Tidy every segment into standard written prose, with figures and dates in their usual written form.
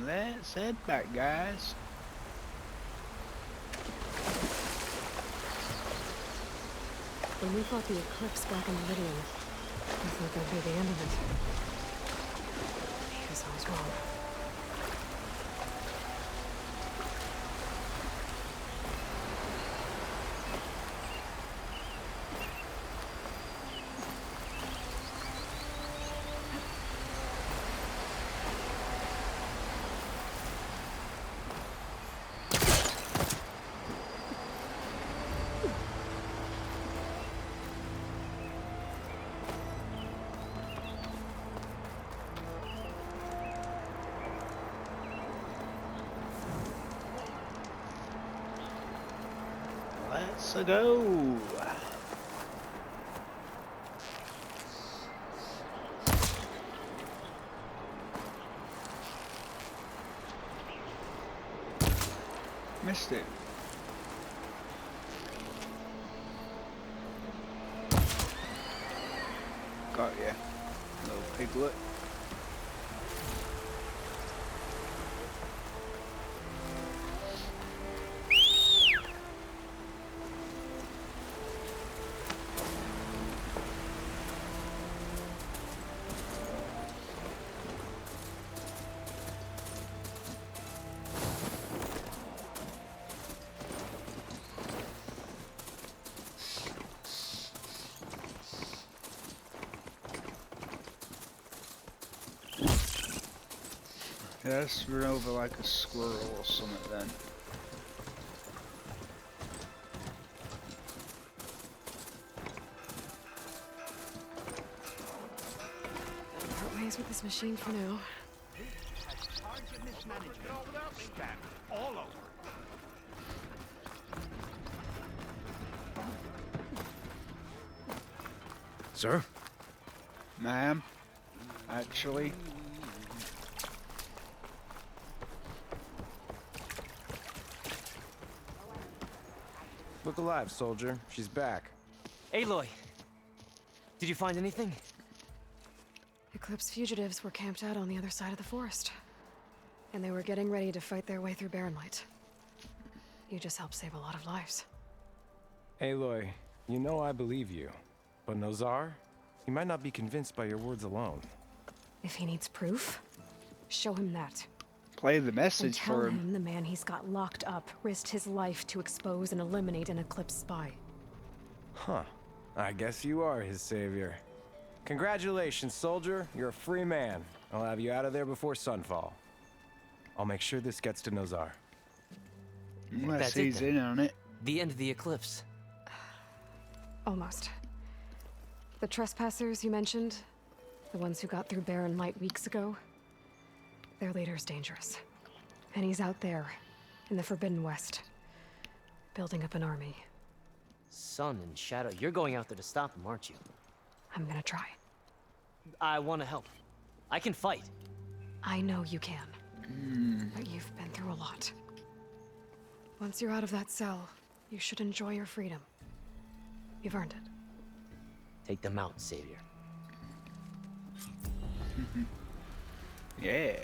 Let's head back, guys. When we fought the Eclipse back in Meridian, I thought that'd be the end of it. I guess I was wrong. Let's go. Missed it. Got ya, little piglet. Yeah, let's run over like a squirrel or something then. Part ways with this machine for now. Target mismanagement. All over. Sir? Ma'am, actually. Look alive, soldier. She's back. Aloy! Did you find anything? Eclipse fugitives were camped out on the other side of the forest. And they were getting ready to fight their way through Barren Light. You just helped save a lot of lives. Aloy, you know I believe you. But Nozar? He might not be convinced by your words alone. If he needs proof, show him that. Play the And message tell for him. him the man he's got locked up risked his life to expose and eliminate an Eclipse spy. Huh. I guess you are his savior. Congratulations, soldier. You're a free man. I'll have you out of there before sunfall. I'll make sure this gets to Nozar. Unless That's it he's then. in on it. The end of the eclipse. Almost. The trespassers you mentioned, the ones who got through Barren Light weeks ago, their leader's dangerous. And he's out there, in the Forbidden West, building up an army. Sun and Shadow, you're going out there to stop him, aren't you? I'm gonna try. I want to help. I can fight. I know you can. But you've been through a lot. Once you're out of that cell, you should enjoy your freedom. You've earned it. Take them out, Savior. Yeah.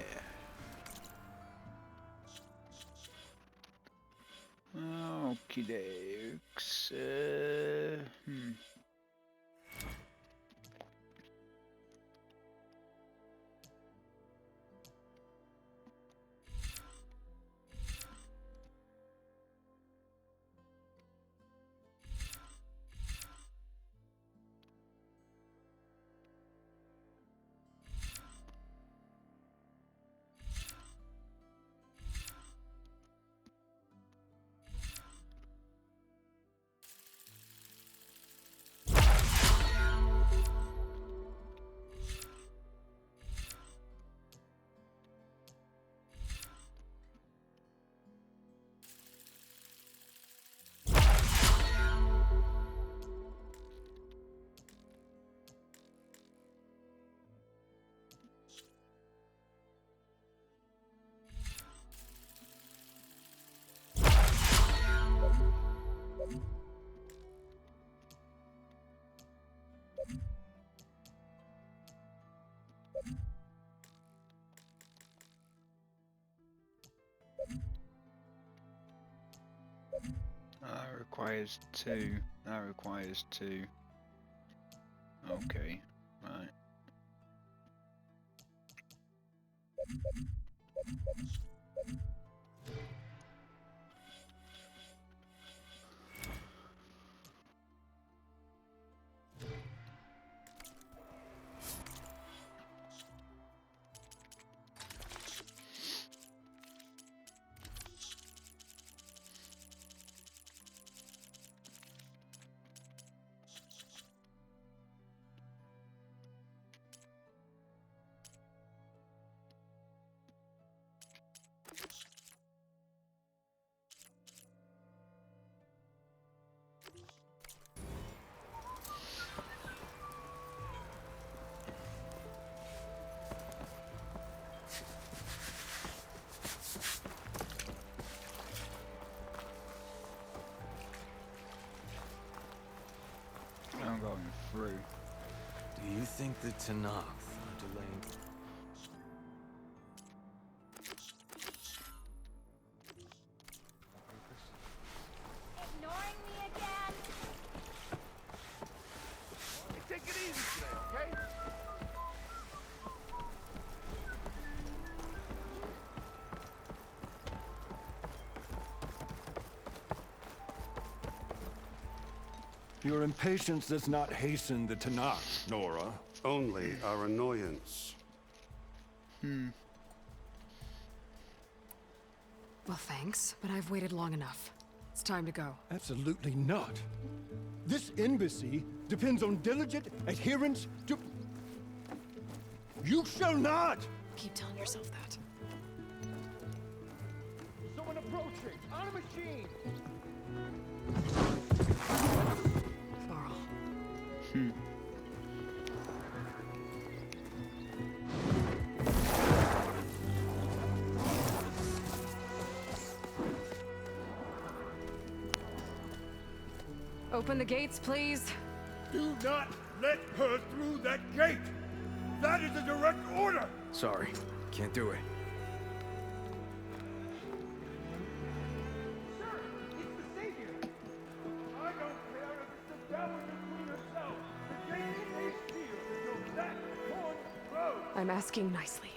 Okie dokes. That requires 2. That requires 2. Okay, right. I'm going through. Do you think the Tanakh are delaying? Ignoring me again? Hey, take it easy today, okay? Your impatience does not hasten the Tanakh, Nora. Only our annoyance. Well, thanks, but I've waited long enough. It's time to go. Absolutely not. This embassy depends on diligent adherence to... You shall not! Keep telling yourself that. Someone approaching! On a machine! Varl. Open the gates, please. Do not let her through that gate! That is a direct order! Sorry, can't do it. I don't care if it's the devil you yourself. The gate is sealed until that point closed. I'm asking nicely.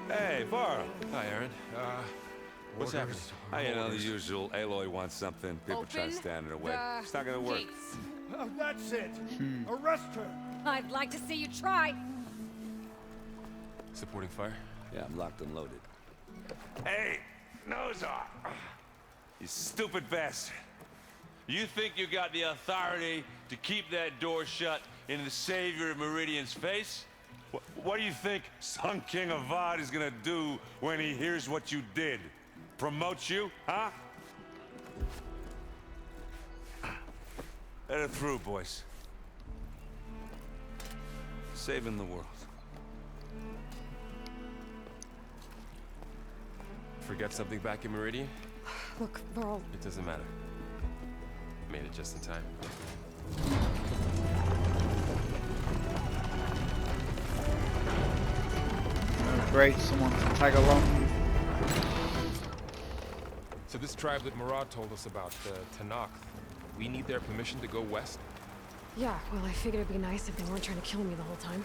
Hey, Varl. Hi, Aaron. What's happening? You know, the usual. Aloy wants something. People try to stand in her way. It's not gonna work. That's it. Arrest her. I'd like to see you try. Supporting fire? Yeah, I'm locked and loaded. Hey, Nozar! You stupid bastard. You think you got the authority to keep that door shut in the savior of Meridian's face? What do you think Sun King Avad is gonna do when he hears what you did? Promote you, huh? Let her through, boys. Saving the world. Forget something back in Meridian? Look, Varl, It doesn't matter. Made it just in time. Great, someone to tag along. So this tribe that Murad told us about, the Tanakh, we need their permission to go west? yeah, well, I figured it'd be nice if they weren't trying to kill me the whole time.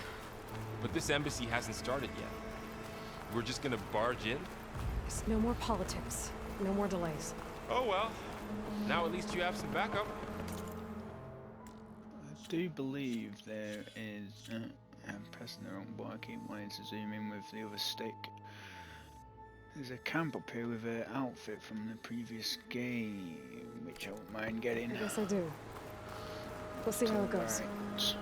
But this embassy hasn't started yet. We're just gonna barge in? Just no more politics. No more delays. Oh well. Now at least you have some backup. I do believe there is. I'm pressing the wrong button. I keep wanting to zoom in with the other stick. There's a camp up here with an outfit from the previous game, which I won't mind getting. I guess I do. We'll see how it goes. Right.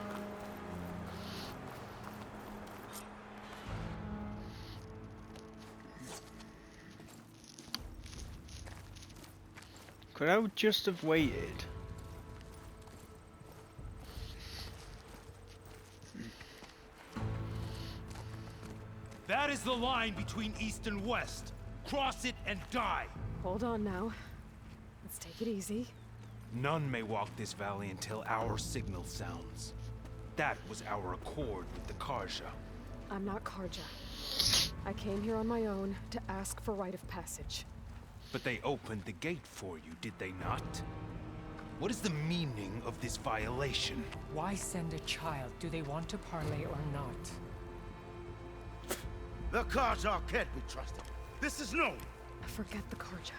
Could I just have waited? That is the line between East and West. Cross it and die. Hold on now. Let's take it easy. None may walk this valley until our signal sounds. That was our accord with the Karja. I'm not Karja. I came here on my own to ask for rite of passage. But they opened the gate for you, did they not? What is the meaning of this violation? Why send a child? Do they want to parley or not? The Carja can't be trusted. This is known. Forget the Carja.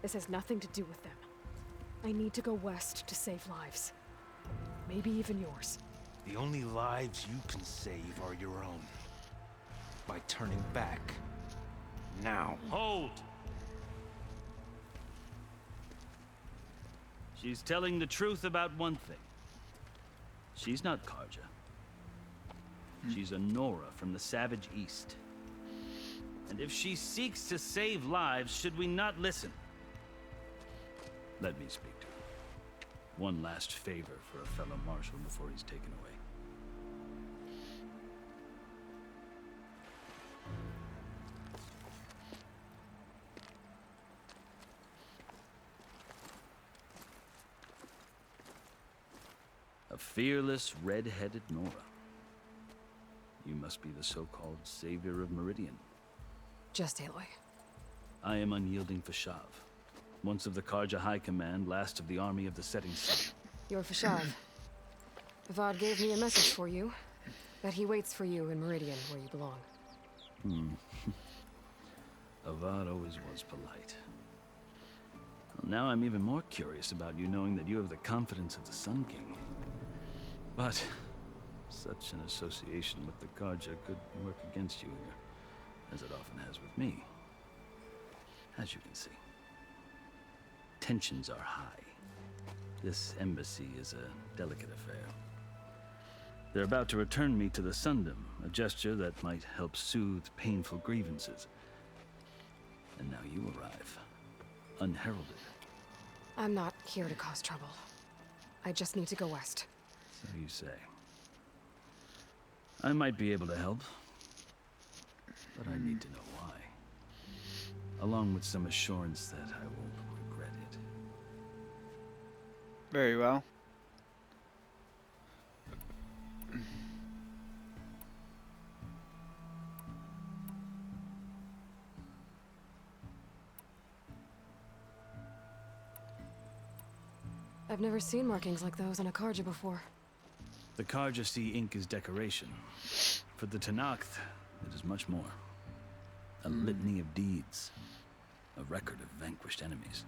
This has nothing to do with them. I need to go west to save lives. Maybe even yours. The only lives you can save are your own. By turning back. Now. Hold! She's telling the truth about one thing. She's not Carja. She's a Nora from the Savage East. And if she seeks to save lives, should we not listen? Let me speak to her. One last favor for a fellow marshal before he's taken away. A fearless, red-headed Nora. You must be the so-called savior of Meridian. Just Aloy. I am unyielding Fashav. Once of the Carja High Command, last of the army of the Setting Sun. You're Fashav. Avad gave me a message for you. That he waits for you in Meridian, where you belong. Avad always was polite. Well, now I'm even more curious about you knowing that you have the confidence of the Sun King. But such an association with the Carja could work against you here, as it often has with me. As you can see, tensions are high. This embassy is a delicate affair. They're about to return me to the Sundom, a gesture that might help soothe painful grievances. And now you arrive, unheralded. I'm not here to cause trouble. I just need to go west. So you say. I might be able to help, but I need to know why. Along with some assurance that I won't regret it. Very well. I've never seen markings like those on a Carja before. The Carja see ink as decoration. For the Tenakth, it is much more. A litany of deeds. A record of vanquished enemies.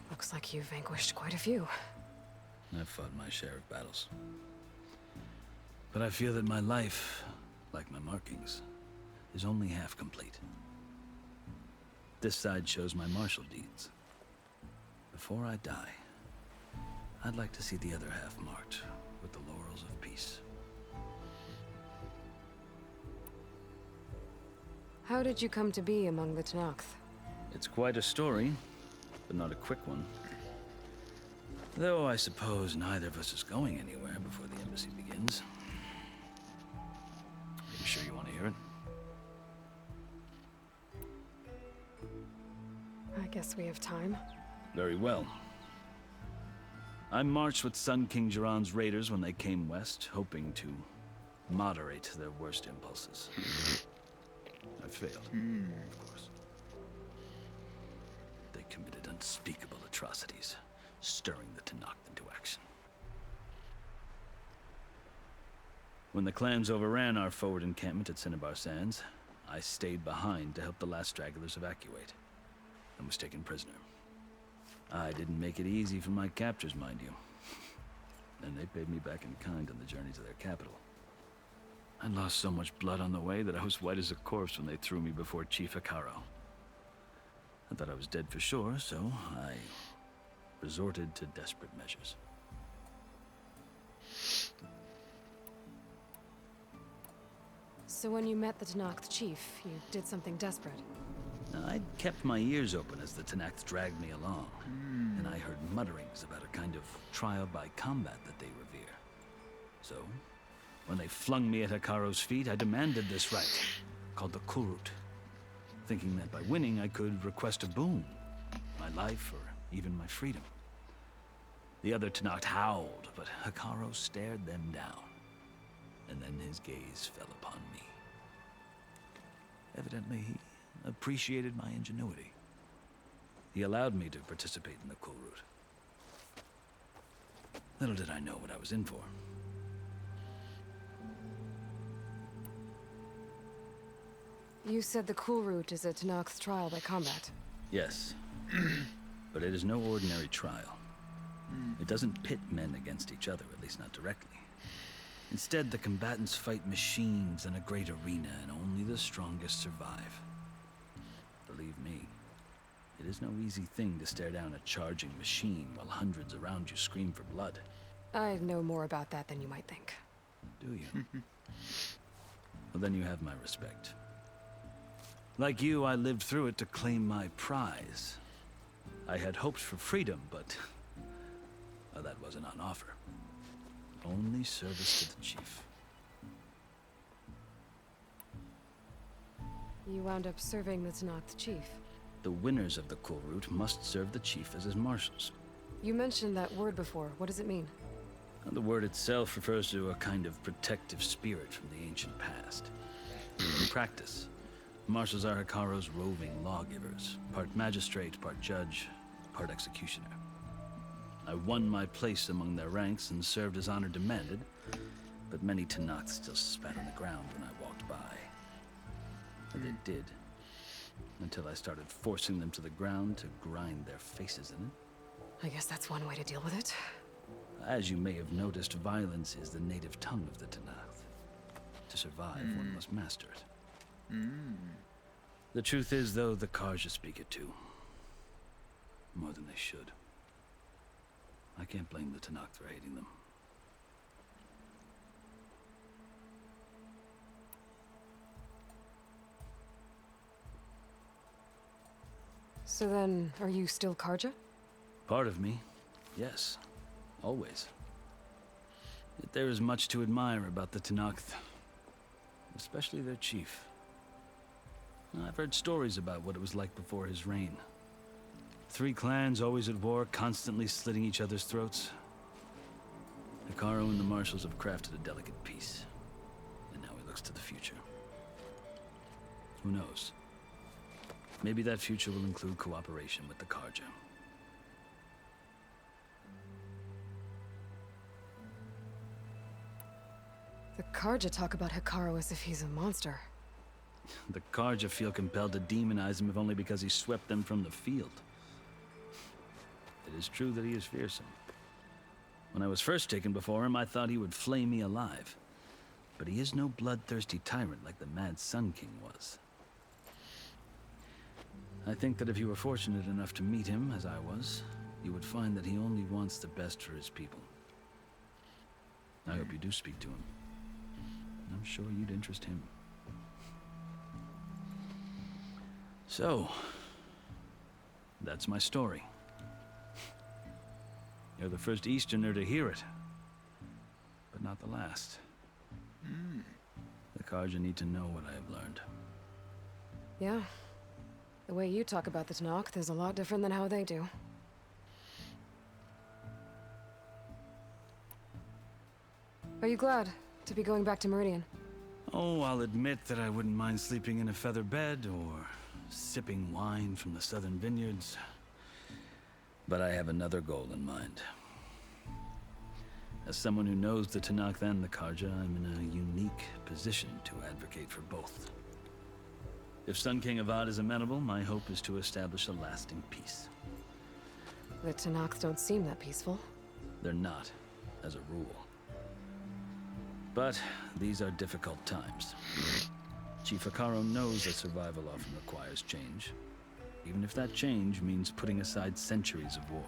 Looks like you've vanquished quite a few. I've fought my share of battles. But I feel that my life, like my markings, is only half complete. This side shows my martial deeds. Before I die, I'd like to see the other half marked with the laurels of peace. How did you come to be among the Tenakth? It's quite a story, but not a quick one. Though I suppose neither of us is going anywhere before the embassy begins. Are you sure you want to hear it? I guess we have time. Very well. I marched with Sun King Jiran's raiders when they came west, hoping to moderate their worst impulses. I failed, of course. They committed unspeakable atrocities, stirring the Tenakth into action. When the clans overran our forward encampment at Cinnabar Sands, I stayed behind to help the last stragglers evacuate, and was taken prisoner. I didn't make it easy for my captors, mind you. And they paid me back in kind on the journey to their capital. I lost so much blood on the way that I was white as a corpse when they threw me before Chief Hekarro. I thought I was dead for sure, so I resorted to desperate measures. So when you met the Tenakth chief, you did something desperate. I'd kept my ears open as the Tenakth dragged me along, and I heard mutterings about a kind of trial by combat that they revere. So, when they flung me at Hekarro's feet, I demanded this rite, called the Kurut, thinking that by winning I could request a boon, my life or even my freedom. The other Tenakth howled, but Hekarro stared them down, and then his gaze fell upon me. Evidently, he appreciated my ingenuity. He allowed me to participate in the Kulrut. Little did I know what I was in for. You said the Kulrut is a Tenakth's trial by combat. Yes, but it is no ordinary trial. It doesn't pit men against each other, at least not directly. Instead, the combatants fight machines in a great arena, and only the strongest survive. Believe me, it is no easy thing to stare down a charging machine while hundreds around you scream for blood. I know more about that than you might think. Do you? Well, then you have my respect. Like you, I lived through it to claim my prize. I had hoped for freedom, but well, that wasn't on offer. Only service to the chief. You wound up serving the Tenakth chief. The winners of the Kulrut must serve the chief as his marshals. You mentioned that word before. What does it mean? The word itself refers to a kind of protective spirit from the ancient past. In practice, marshals are Hekarro's roving lawgivers, part magistrate, part judge, part executioner. I won my place among their ranks and served as honor demanded, but many Tenakths still spat on the ground when I walked by. And they did, until I started forcing them to the ground to grind their faces in it. I guess that's one way to deal with it. As you may have noticed, violence is the native tongue of the Tenakth. To survive, one must master it. The truth is, though, the Karja speak it too. More than they should. I can't blame the Tenakth for hating them. So then, are you still Karja? Part of me, yes. Always. Yet there is much to admire about the Tenakth. Especially their chief. I've heard stories about what it was like before his reign. 3 clans always at war, constantly slitting each other's throats. Hekarro and the marshals have crafted a delicate peace. And now he looks to the future. Who knows? Maybe that future will include cooperation with the Karja. The Karja talk about Hekarro as if he's a monster. The Karja feel compelled to demonize him if only because he swept them from the field. It is true that he is fearsome. When I was first taken before him, I thought he would flay me alive. But he is no bloodthirsty tyrant like the Mad Sun King was. I think that if you were fortunate enough to meet him, as I was, you would find that he only wants the best for his people. I hope you do speak to him. I'm sure you'd interest him. So, that's my story. You're the first Easterner to hear it, but not the last. The Karja need to know what I have learned. Yeah. The way you talk about the Tenakth is a lot different than how they do. Are you glad to be going back to Meridian? Oh, I'll admit that I wouldn't mind sleeping in a feather bed or sipping wine from the southern vineyards. But I have another goal in mind. As someone who knows the Tenakth and the Karja, I'm in a unique position to advocate for both. If Sun King Avad is amenable, my hope is to establish a lasting peace. The Tenakth don't seem that peaceful. They're not, as a rule. But these are difficult times. Chief Hekarro knows that survival often requires change, even if that change means putting aside centuries of war.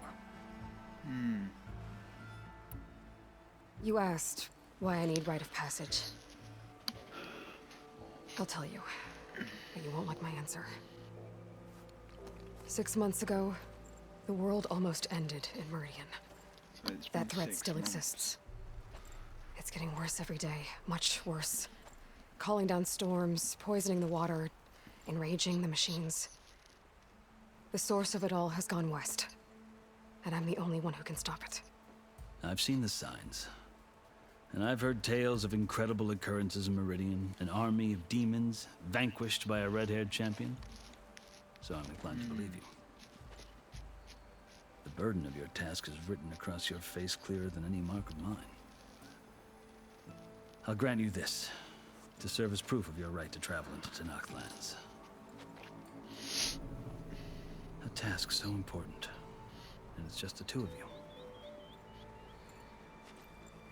You asked why I need rite of passage. I'll tell you, but you won't like my answer. 6 months ago, the world almost ended in Meridian. So it's That been threat 6 still months. exists. It's getting worse every day, much worse. Calling down storms, poisoning the water, enraging the machines. The source of it all has gone west, and I'm the only one who can stop it. I've seen the signs. And I've heard tales of incredible occurrences in Meridian, an army of demons vanquished by a red-haired champion. So I'm inclined to believe you. The burden of your task is written across your face clearer than any mark of mine. I'll grant you this, to serve as proof of your right to travel into Tenakth lands. A task so important, and it's just the two of you.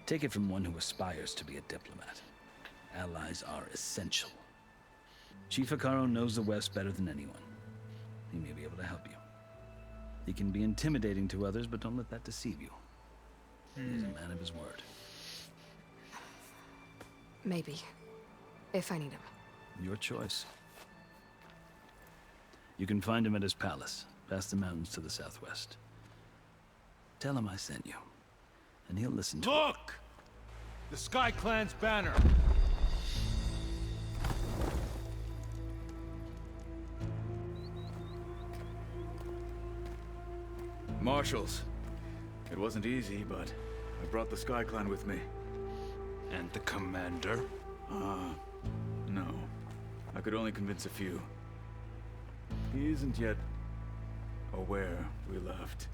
Take it from one who aspires to be a diplomat. Allies are essential. Chief Hekarro knows the West better than anyone. He may be able to help you. He can be intimidating to others, but don't let that deceive you. He's a man of his word. Maybe. If I need him. Your choice. You can find him at his palace, past the mountains to the southwest. Tell him I sent you, and he'll listen to Look! The Sky Clan's banner! Marshals. It wasn't easy, but I brought the Sky Clan with me. And the commander? No. I could only convince a few. He isn't yet aware we left.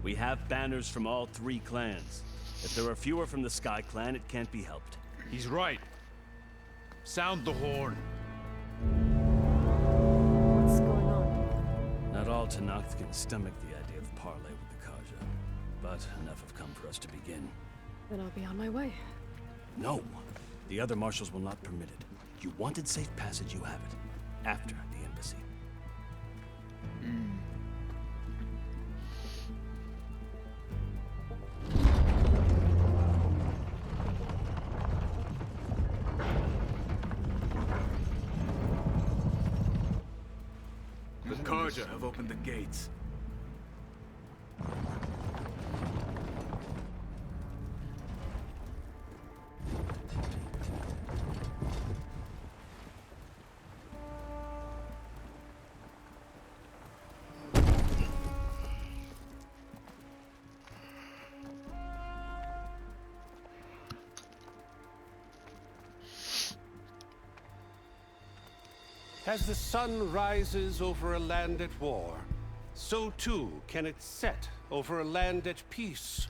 We have banners from all 3 clans. If there are fewer from the Sky Clan, it can't be helped. He's right. Sound the horn. What's going on? Not all Tenakth can stomach the idea of parley with the Carja, but enough have come for us to begin. Then I'll be on my way. No. The other marshals will not permit it. You wanted safe passage, you have it. After the embassy. The Carja have opened the gates. As the sun rises over a land at war, so too can it set over a land at peace.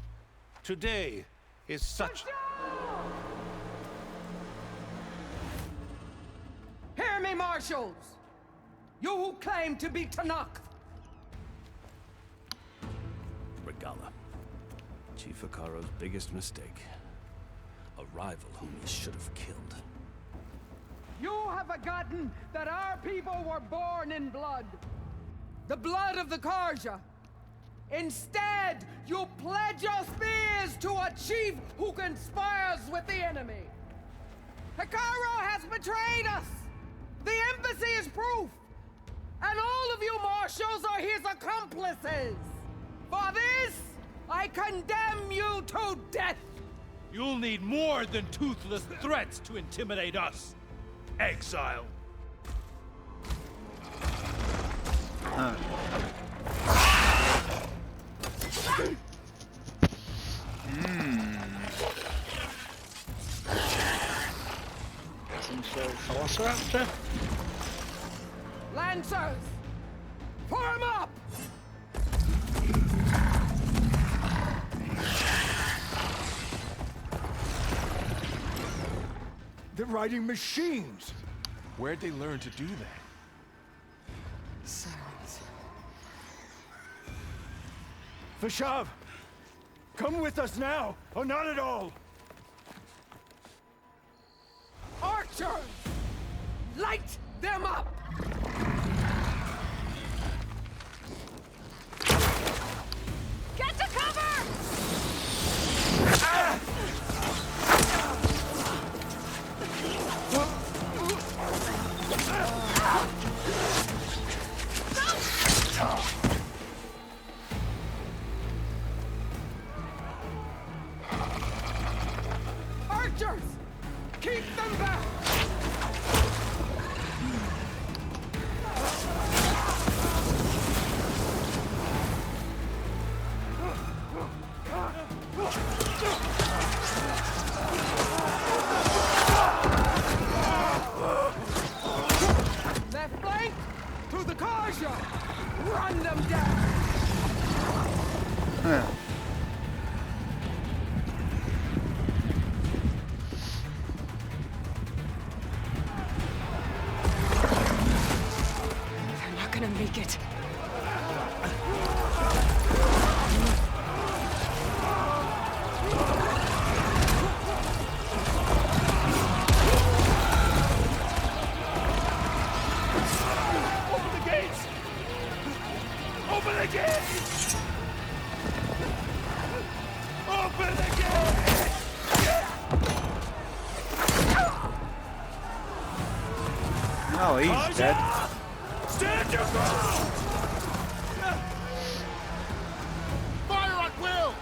Today is such... Hear me, marshals! You who claim to be Tenakth! Regalla. Chief Hekarro's biggest mistake. A rival whom he should have killed. You have forgotten that our people were born in blood. The blood of the Carja. Instead, you pledge your spears to a chief who conspires with the enemy. Hekarro has betrayed us. The embassy is proof. And all of you marshals are his accomplices. For this, I condemn you to death. You'll need more than toothless threats to intimidate us. Exile. Some sort of velociraptor? Lancers, form up! They're riding machines! Where'd they learn to do that? Silence. Vashav! Come with us now, or not at all! Archers! Light them up! Get to cover! Ah! Archers! Keep them back! Run them down! Huh. They're not gonna make it. Open the gates! Open the gates! Open the gates! Oh, he's dead. Stand your ground! Fire at will!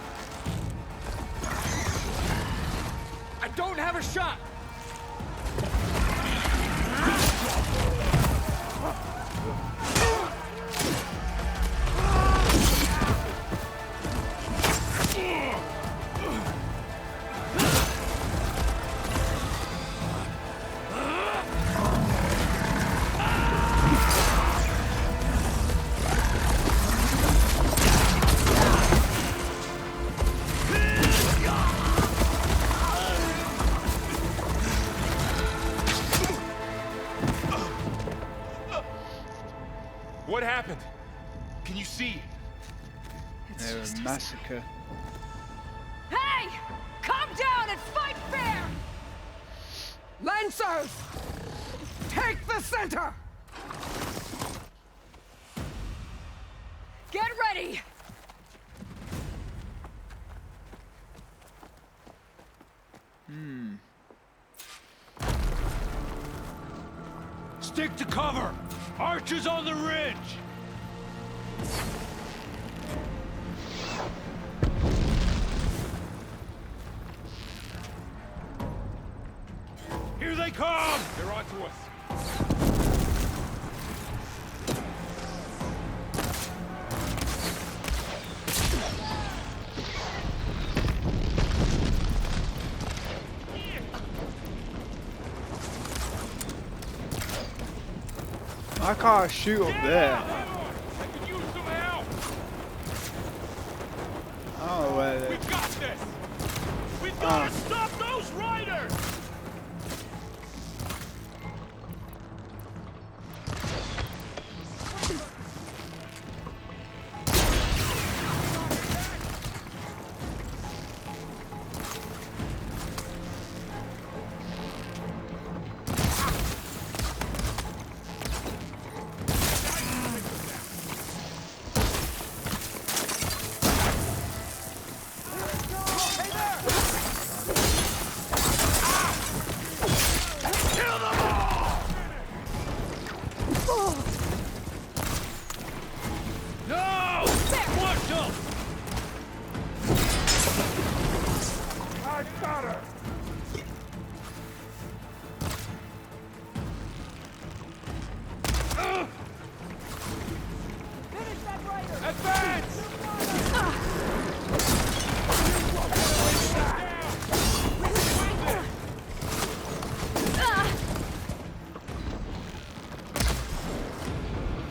I don't have a shot! What happened? Can you see? They were a massacre. Hey! Calm down and fight fair! Lancers! Take the center! Get ready! Stick to cover! Archers on the ridge! Here they come! They're onto us. I can't shoot up there. I could use some help! Oh, well. We've got this! We've got to stop those riders!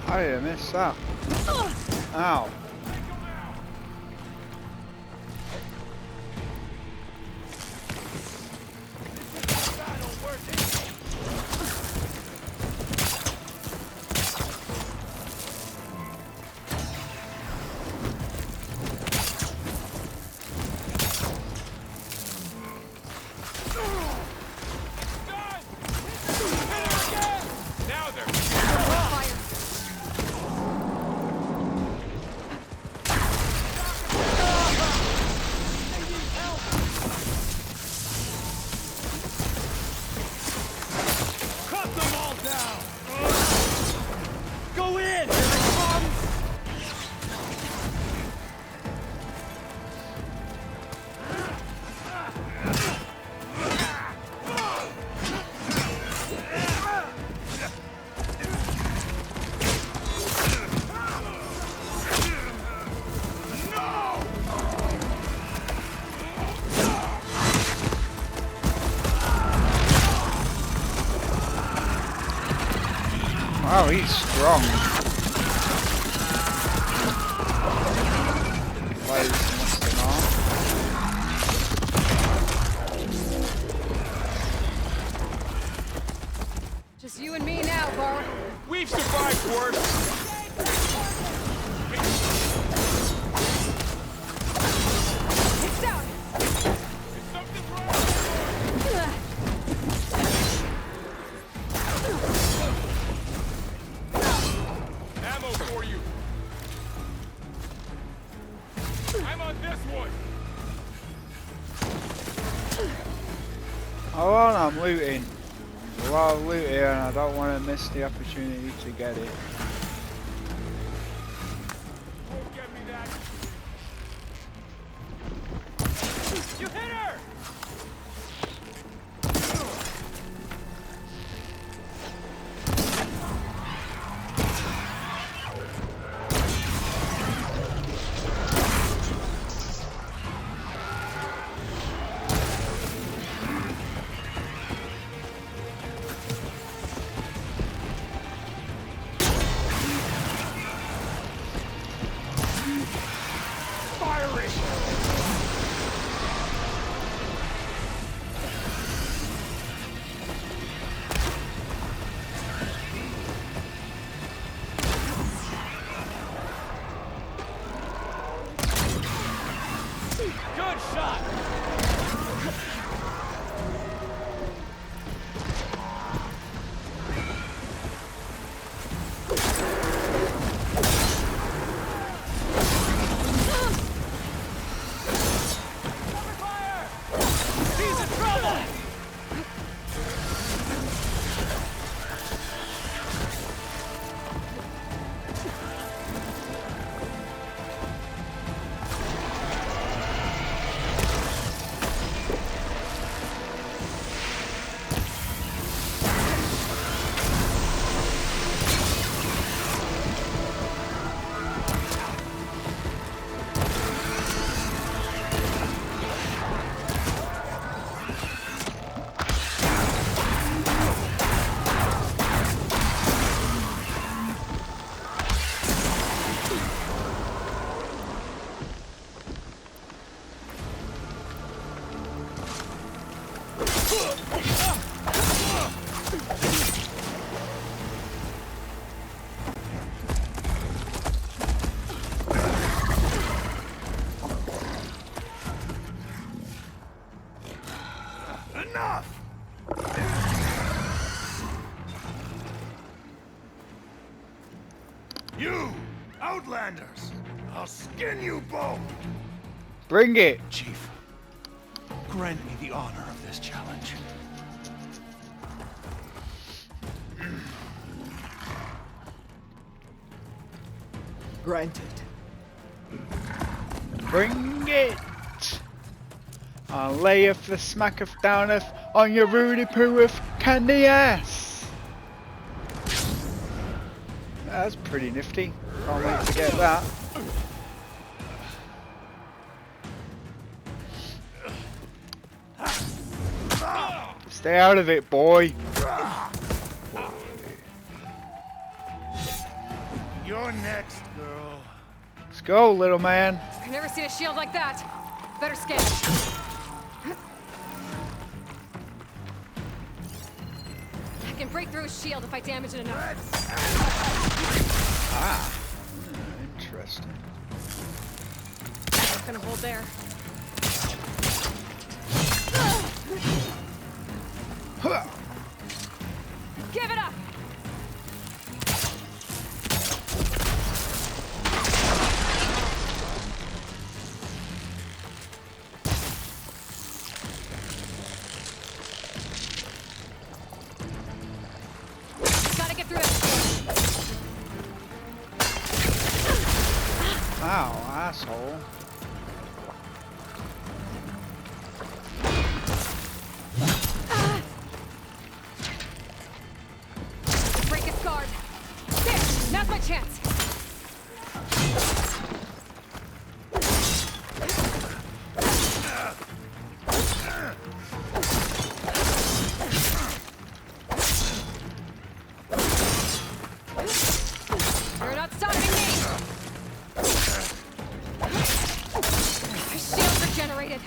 How did I miss that? Ow. Now they're Wow, he's strong. you and me now, Bar. We've survived worse. It's down. Ammo for you. I'm on this one. Oh, well, I'm looting. There's a lot of loot here and I don't want to miss the opportunity to get it. You hit her! Good shot! He's in trouble! Enough! You, Outlanders! I'll skin you both! Bring it! Chief, grant me the honor of this challenge. Granted. Bring it! I'll layeth the smacketh downeth on your Rudy pooeth candy ass! That's pretty nifty. Can't wait to get that. Stay out of it, boy! You're next, girl. Let's go, little man. I've never seen a shield like that. Better scan. I can break through a shield if I damage it enough. Ah, interesting. Not gonna hold there. Give it up! Gotta get through it. Ow, asshole. Break its guard. There! Now's my chance! You're not stopping me! My shield's regenerated!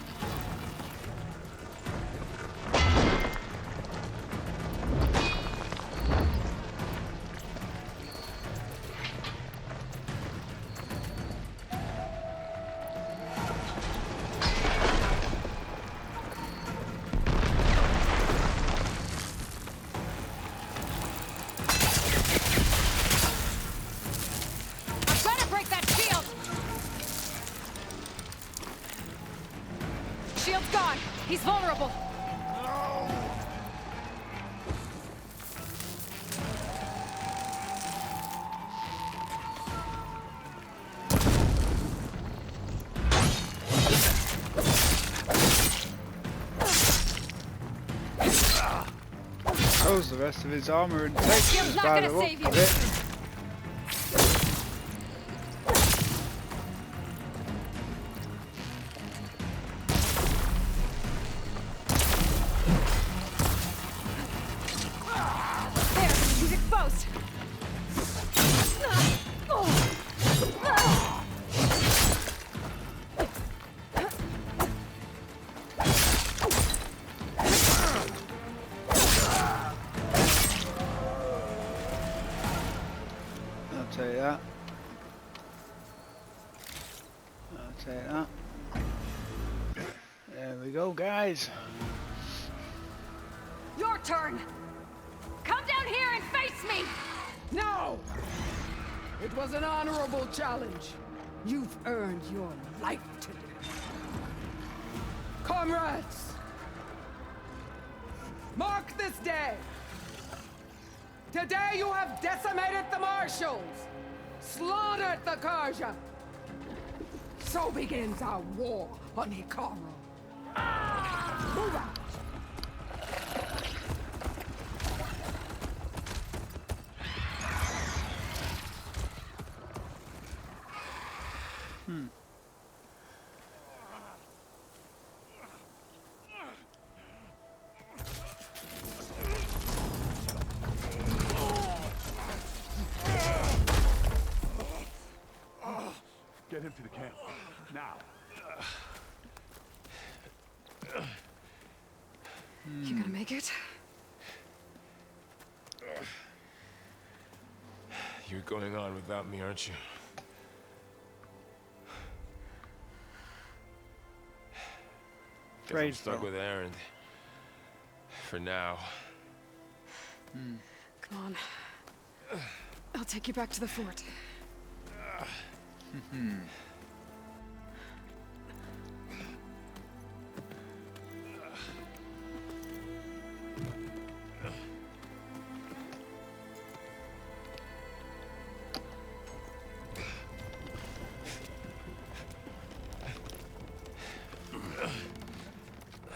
trouble. Throws the rest of his armor and takes Shield's his not battle gonna up save you. with it. There, he's exposed. I'll tell you that. I'll tell you that. There we go, guys. Your turn. Come down here and face me. No! It was an honorable challenge. You've earned your life today. Comrades! Mark this day! Today you have decimated the Marshals! Slaughtered the Karja! So begins our war on Hikaru. Move out! Get him to the camp. Now. You gonna make it? You're going on without me, aren't you? Guess I'm stuck with Aaron. For now. Come on. I'll take you back to the fort.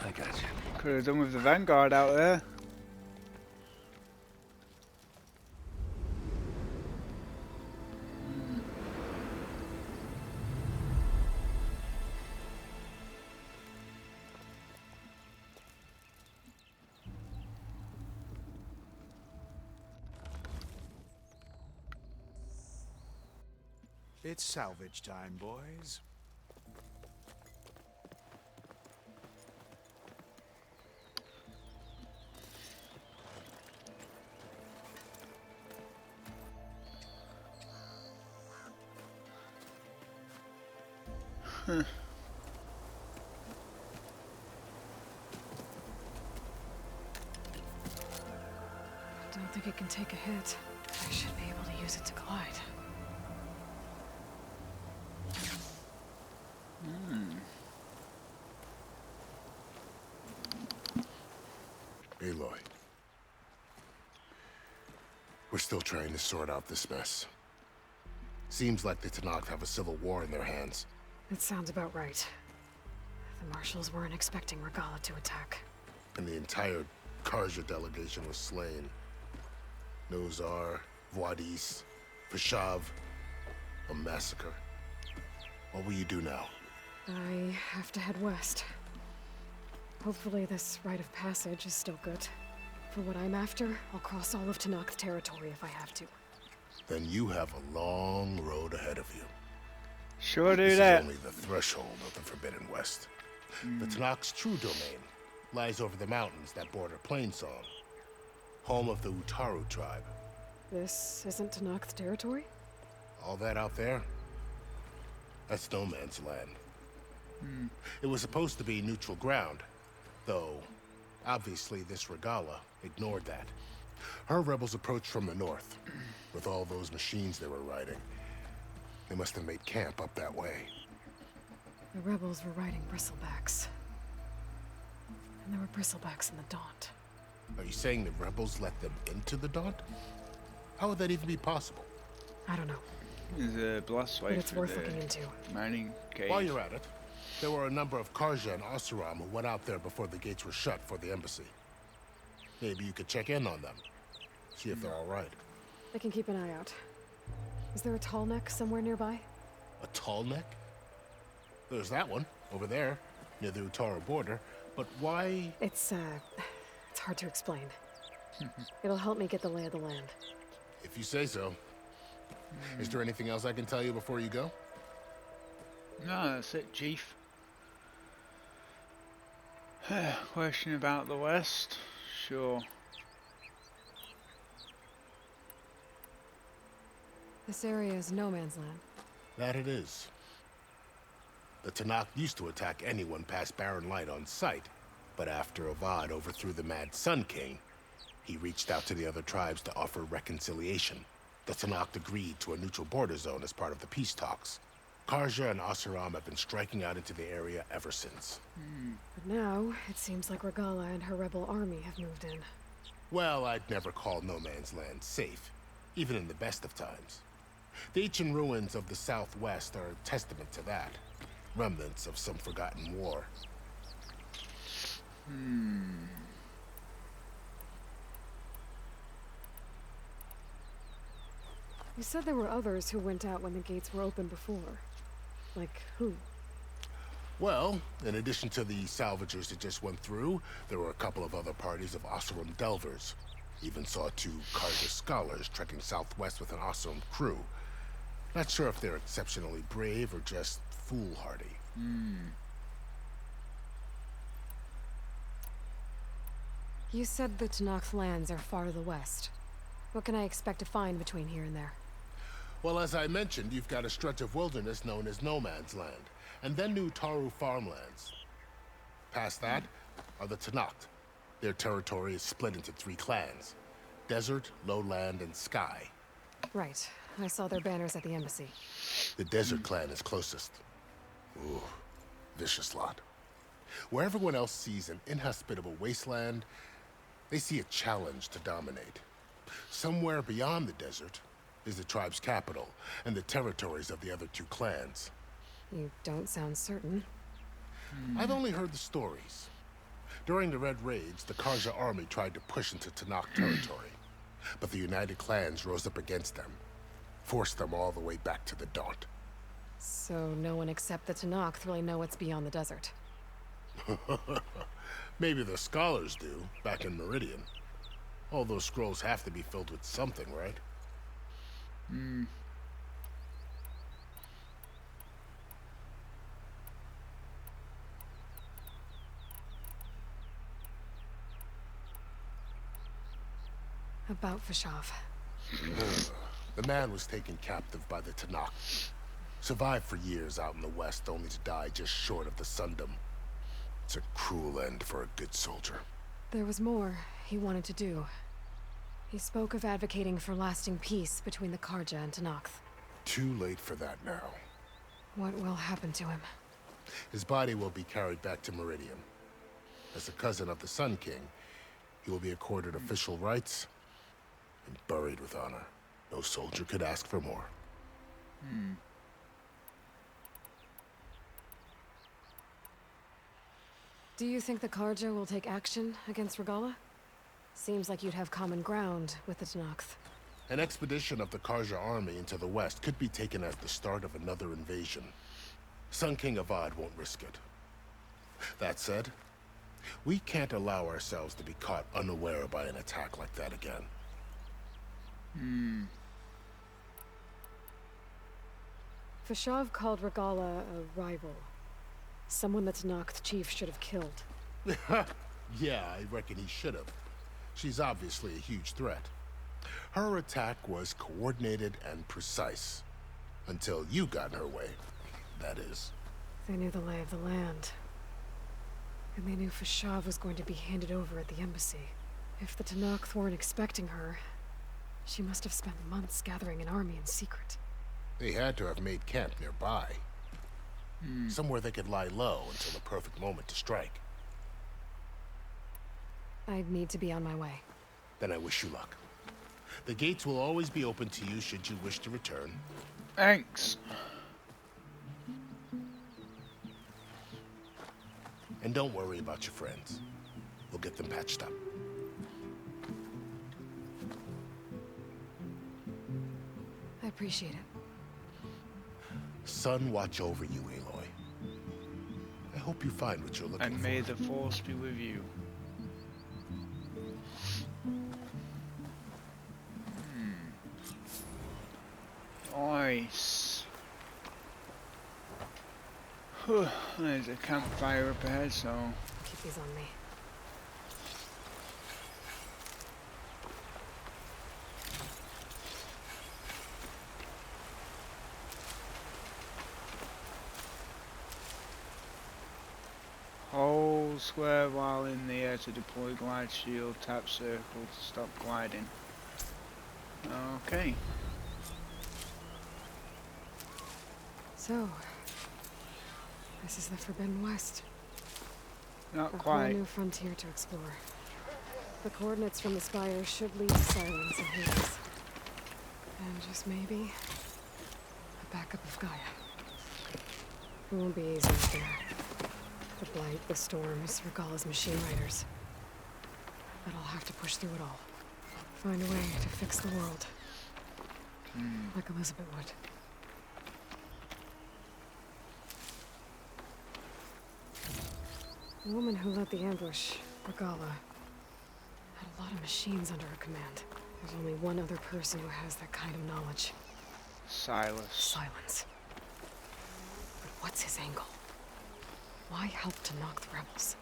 I got you. Could have done with the Vanguard out there. It's salvage time, boys. Huh. Don't think it can take a hit. I should be able to use it to glide. Aloy. We're still trying to sort out this mess. Seems like the Tenakth have a civil war in their hands. That sounds about right. The Marshals weren't expecting Regalla to attack. And the entire Karja delegation was slain. Nozar, Vuadis, Vashav. A massacre. What will you do now? I have to head west. Hopefully this rite of passage is still good. For what I'm after, I'll cross all of Tenakth territory if I have to. Then you have a long road ahead of you. Sure do this that. is only the threshold of the Forbidden West. The Tenakth's true domain lies over the mountains that border Plainsong, home of the Utaru tribe. This isn't Tenakth territory? All that out there? That's no man's land. It was supposed to be neutral ground, though obviously this Regalla ignored that. Her rebels approached from the north, with all those machines they were riding. They must have made camp up that way. The rebels were riding bristlebacks. And there were bristlebacks in the Daunt. Are you saying the rebels let them into the Daunt? How would that even be possible? I don't know. There's a blast But way it's through worth the looking into. mining cave. While you're at it, there were a number of Karja and Oseram who went out there before the gates were shut for the embassy. Maybe you could check in on them. See if they're all right. I can keep an eye out. Is there a tall neck somewhere nearby? A tall neck? There's that one, over there, near the Utaru border. But why? It's hard to explain. It'll help me get the lay of the land. If you say so. Is there anything else I can tell you before you go? No, that's it, Chief. Question about the West? Sure. This area is no man's land. That it is. The Tenakth used to attack anyone past Barren Light on sight, but after Avad overthrew the Mad Sun King, he reached out to the other tribes to offer reconciliation. The Tenakth agreed to a neutral border zone as part of the peace talks. Karja and Oseram have been striking out into the area ever since. But now, it seems like Regalla and her rebel army have moved in. Well, I'd never call no man's land safe, even in the best of times. The ancient ruins of the Southwest are a testament to that. Remnants of some forgotten war. You said there were others who went out when the gates were open before. Like who? Well, in addition to the salvagers that just went through, there were a couple of other parties of Oseram delvers. Even saw 2 Karja scholars trekking southwest with an Oseram crew. Not sure if they're exceptionally brave or just foolhardy. You said the Tenakth lands are far to the west. What can I expect to find between here and there? Well, as I mentioned, you've got a stretch of wilderness known as No Man's Land, and then New Taru farmlands. Past that are the Tenakth. Their territory is split into 3 clans: Desert, Lowland, and Sky. Right. I saw their banners at the embassy. The Desert clan is closest. Ooh, vicious lot. Where everyone else sees an inhospitable wasteland, they see a challenge to dominate. Somewhere beyond the desert is the tribe's capital and the territories of the other 2 clans. You don't sound certain. I've only heard the stories. During the Red Raids, the Karja army tried to push into Tenakth territory, but the United Clans rose up against them, forced them all the way back to the Daunt. So no one except the Tenakth really know what's beyond the desert. Maybe the scholars do, back in Meridian. All those scrolls have to be filled with something, right? About Fashav. The man was taken captive by the Tenakth. Survived for years out in the west, only to die just short of the Sundom. It's a cruel end for a good soldier. There was more he wanted to do. He spoke of advocating for lasting peace between the Karja and Tenakth. Too late for that now. What will happen to him? His body will be carried back to Meridian. As a cousin of the Sun King, he will be accorded official rights and buried with honor. No soldier could ask for more. Do you think the Karja will take action against Regalla? Seems like you'd have common ground with the Tenakth. An expedition of the Karja army into the west could be taken as the start of another invasion. Sun King Avad won't risk it. That said, we can't allow ourselves to be caught unaware by an attack like that again. Fashav called Regalla a rival. Someone the Tenakth chief should have killed. Yeah, I reckon he should have. She's obviously a huge threat. Her attack was coordinated and precise. Until you got in her way, that is. They knew the lay of the land. And they knew Fashav was going to be handed over at the embassy. If the Tenakth weren't expecting her, she must have spent months gathering an army in secret. They had to have made camp nearby. Somewhere they could lie low until the perfect moment to strike. I need to be on my way. Then I wish you luck. The gates will always be open to you should you wish to return. Thanks. And don't worry about your friends. We'll get them patched up. I appreciate it. Sun watch over you, Aloy. I hope you find what you're looking for. And may the Force be with you. Nice. There's a campfire up ahead, so... Keep these on me. Hold square while in the air to deploy glide shield, tap circle to stop gliding. Okay. So, this is the Forbidden West. Not A quite. whole new frontier to explore. The coordinates from the spire should lead to Silence and Hades. And just maybe, a backup of Gaia. It won't be easy out there. The Blight, the Storms, Regalla's machine riders. But I'll have to push through it all. Find a way to fix the world. Like Elizabeth would. The woman who led the ambush, Regalla, had a lot of machines under her command. There's only one other person who has that kind of knowledge. Silas. Silence. But what's his angle? Why help to knock the rebels?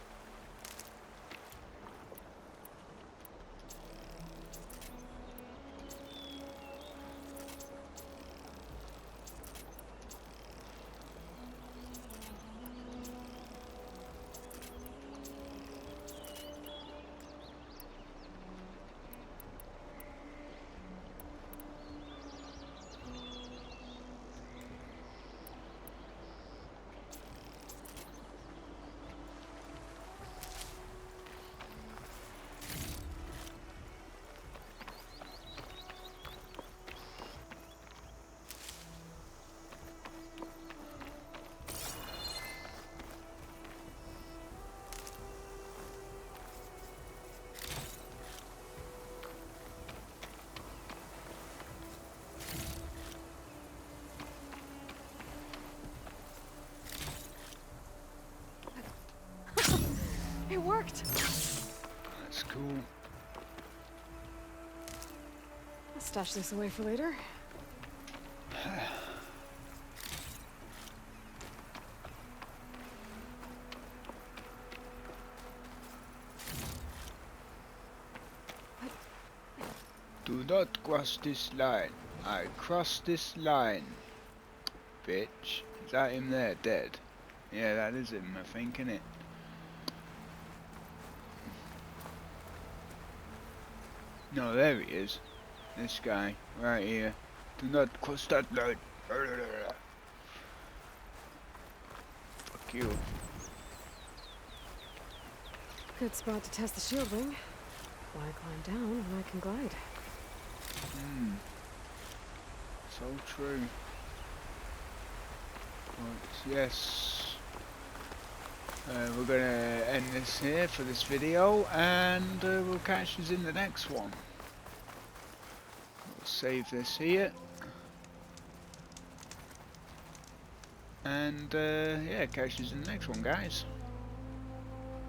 It worked! That's cool. I'll stash this away for later. Do not cross this line. I crossed this line. Bitch. Is that him there, dead? Yeah, that is him, I think, innit? No, there he is. This guy, right here. Do not cross that line. Fuck you. Good spot to test the shield ring. Why climb down when I can glide? So true. But yes. We're gonna end this here for this video, and we'll catch you in the next one. We'll save this here. And yeah, catch you in the next one, guys.